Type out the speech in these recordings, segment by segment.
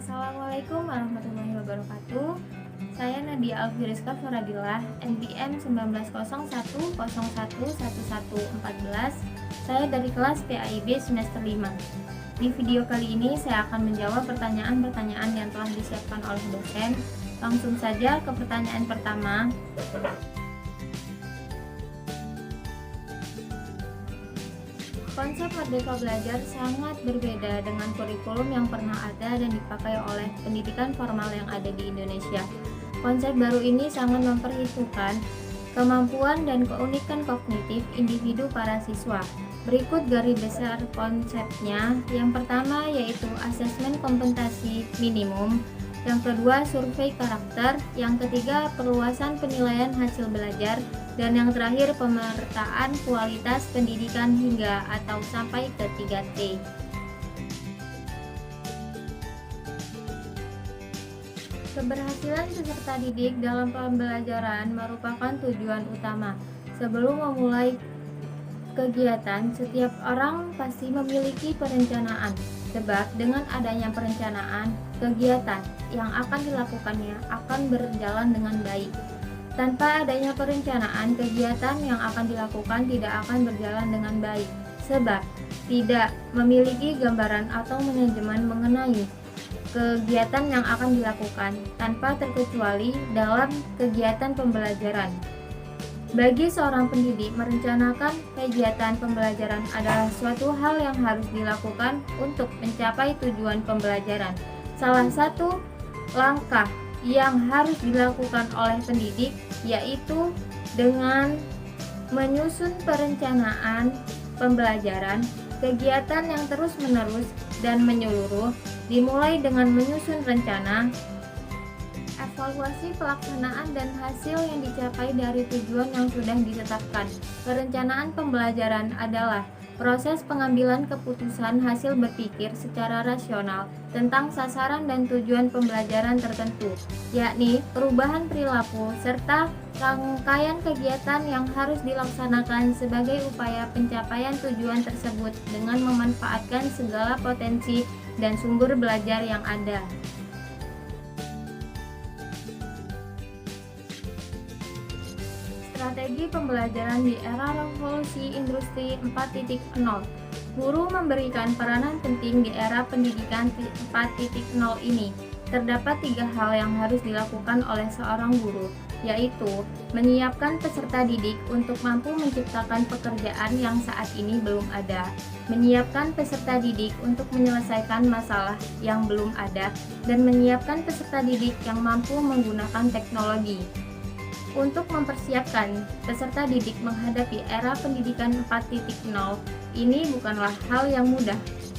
Assalamualaikum warahmatullahi wabarakatuh. Saya Nadia Alfiriska Faradillah, NPM 1901011114. Saya dari kelas PAIB semester 5. Di video kali ini saya akan menjawab pertanyaan-pertanyaan yang telah disiapkan oleh dosen. Langsung saja ke pertanyaan pertama. Konsep Merdeka Belajar sangat berbeda dengan kurikulum yang pernah ada dan dipakai oleh pendidikan formal yang ada di Indonesia. Konsep baru ini sangat memperhitungkan kemampuan dan keunikan kognitif individu para siswa. Berikut garis besar konsepnya. Yang pertama yaitu asesmen kompetensi minimum, yang kedua survei karakter, yang ketiga perluasan penilaian hasil belajar, dan yang terakhir pemetaan kualitas pendidikan hingga atau sampai ke 3T. Keberhasilan peserta didik dalam pembelajaran merupakan tujuan utama. Sebelum memulai kegiatan, setiap orang pasti memiliki perencanaan. Sebab dengan adanya perencanaan, kegiatan yang akan dilakukannya akan berjalan dengan baik. Tanpa adanya perencanaan, kegiatan yang akan dilakukan tidak akan berjalan dengan baik, sebab tidak memiliki gambaran atau manajemen mengenai kegiatan yang akan dilakukan, tanpa terkecuali dalam kegiatan pembelajaran. Bagi seorang pendidik, merencanakan kegiatan pembelajaran adalah suatu hal yang harus dilakukan untuk mencapai tujuan pembelajaran. Salah satu langkah yang harus dilakukan oleh pendidik yaitu dengan menyusun perencanaan pembelajaran, kegiatan yang terus-menerus dan menyeluruh, dimulai dengan menyusun rencana, evaluasi pelaksanaan dan hasil yang dicapai dari tujuan yang sudah ditetapkan. Perencanaan pembelajaran adalah proses pengambilan keputusan hasil berpikir secara rasional tentang sasaran dan tujuan pembelajaran tertentu, yakni perubahan perilaku serta rangkaian kegiatan yang harus dilaksanakan sebagai upaya pencapaian tujuan tersebut dengan memanfaatkan segala potensi dan sumber belajar yang ada. Strategi pembelajaran di era revolusi industri 4.0. Guru memberikan peranan penting di era pendidikan 4.0 ini. Terdapat 3 hal yang harus dilakukan oleh seorang guru, yaitu menyiapkan peserta didik untuk mampu menciptakan pekerjaan yang saat ini belum ada, menyiapkan peserta didik untuk menyelesaikan masalah yang belum ada, dan menyiapkan peserta didik yang mampu menggunakan teknologi. Untuk mempersiapkan peserta didik menghadapi era pendidikan 4.0, ini bukanlah hal yang mudah.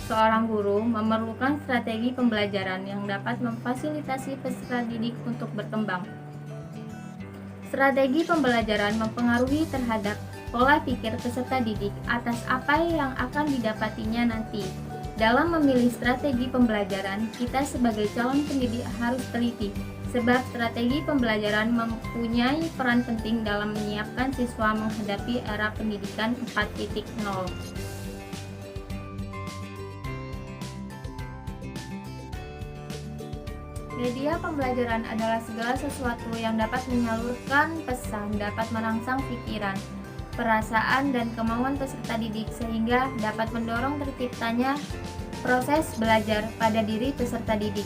Seorang guru memerlukan strategi pembelajaran yang dapat memfasilitasi peserta didik untuk berkembang. Strategi pembelajaran mempengaruhi terhadap pola pikir peserta didik atas apa yang akan didapatinya nanti. Dalam memilih strategi pembelajaran, kita sebagai calon pendidik harus teliti, sebab strategi pembelajaran mempunyai peran penting dalam menyiapkan siswa menghadapi era pendidikan 4.0. Media pembelajaran adalah segala sesuatu yang dapat menyalurkan pesan, dapat merangsang pikiran, perasaan, dan kemauan peserta didik sehingga dapat mendorong terciptanya proses belajar pada diri peserta didik.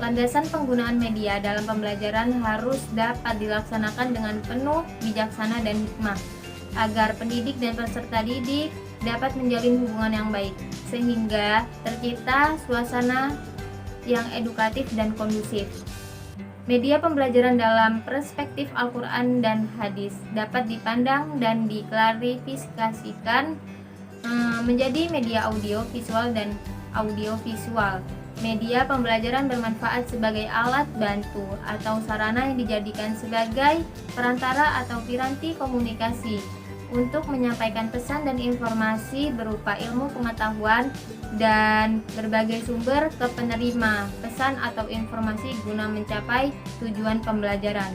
Landasan penggunaan media dalam pembelajaran harus dapat dilaksanakan dengan penuh bijaksana dan hikmah, agar pendidik dan peserta didik dapat menjalin hubungan yang baik, sehingga tercipta suasana yang edukatif dan kondusif. Media pembelajaran dalam perspektif Al-Quran dan hadis dapat dipandang dan diklarifikasikan menjadi media audio, visual, dan audiovisual. Media pembelajaran bermanfaat sebagai alat bantu atau sarana yang dijadikan sebagai perantara atau piranti komunikasi untuk menyampaikan pesan dan informasi berupa ilmu pengetahuan dan berbagai sumber ke penerima pesan atau informasi guna mencapai tujuan pembelajaran.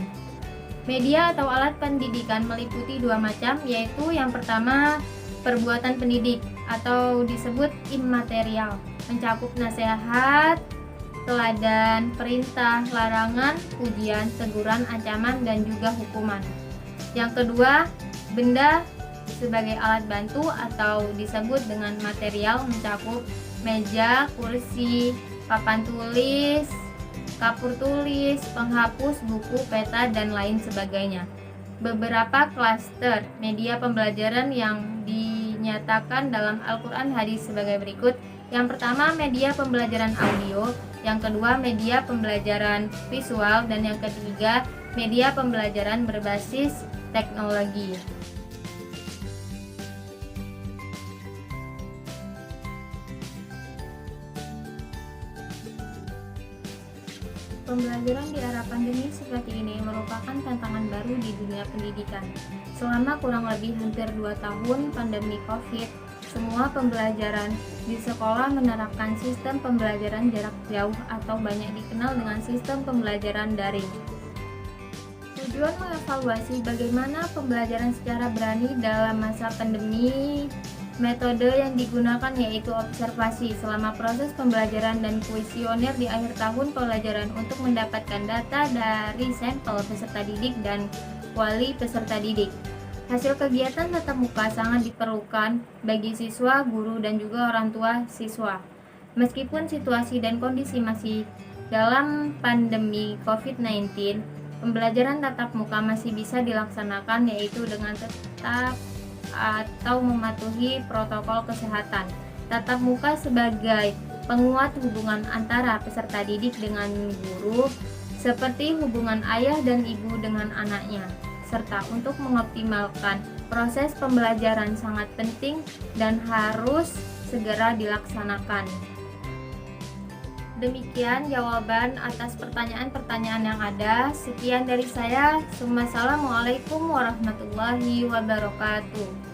Media atau alat pendidikan meliputi 2 macam, yaitu yang pertama perbuatan pendidik atau disebut imaterial, mencakup nasihat, teladan, perintah, larangan, pujian, teguran, ancaman, dan juga hukuman. Yang kedua, benda sebagai alat bantu atau disebut dengan material mencakup meja, kursi, papan tulis, kapur tulis, penghapus, buku, peta, dan lain sebagainya. Beberapa klaster media pembelajaran yang dinyatakan dalam Al-Quran hadis sebagai berikut. Yang pertama, media pembelajaran audio. Yang kedua, media pembelajaran visual. Dan yang ketiga, media pembelajaran berbasis teknologi. Pembelajaran di era pandemi seperti ini merupakan tantangan baru di dunia pendidikan. Selama kurang lebih hampir 2 tahun pandemi COVID, semua pembelajaran di sekolah menerapkan sistem pembelajaran jarak jauh atau banyak dikenal dengan sistem pembelajaran daring. Tujuan mengevaluasi bagaimana pembelajaran secara berani dalam masa pandemi. Metode yang digunakan yaitu observasi selama proses pembelajaran dan kuesioner di akhir tahun pembelajaran untuk mendapatkan data dari sampel peserta didik dan wali peserta didik. Hasil kegiatan tatap muka sangat diperlukan bagi siswa, guru, dan juga orang tua siswa. Meskipun situasi dan kondisi masih dalam pandemi COVID-19, pembelajaran tatap muka masih bisa dilaksanakan yaitu dengan tetap atau mematuhi protokol kesehatan. Tatap muka sebagai penguat hubungan antara peserta didik dengan guru, seperti hubungan ayah dan ibu dengan anaknya, serta untuk mengoptimalkan proses pembelajaran sangat penting dan harus segera dilaksanakan. Demikian jawaban atas pertanyaan-pertanyaan yang ada. Sekian dari saya. Wassalamualaikum warahmatullahi wabarakatuh.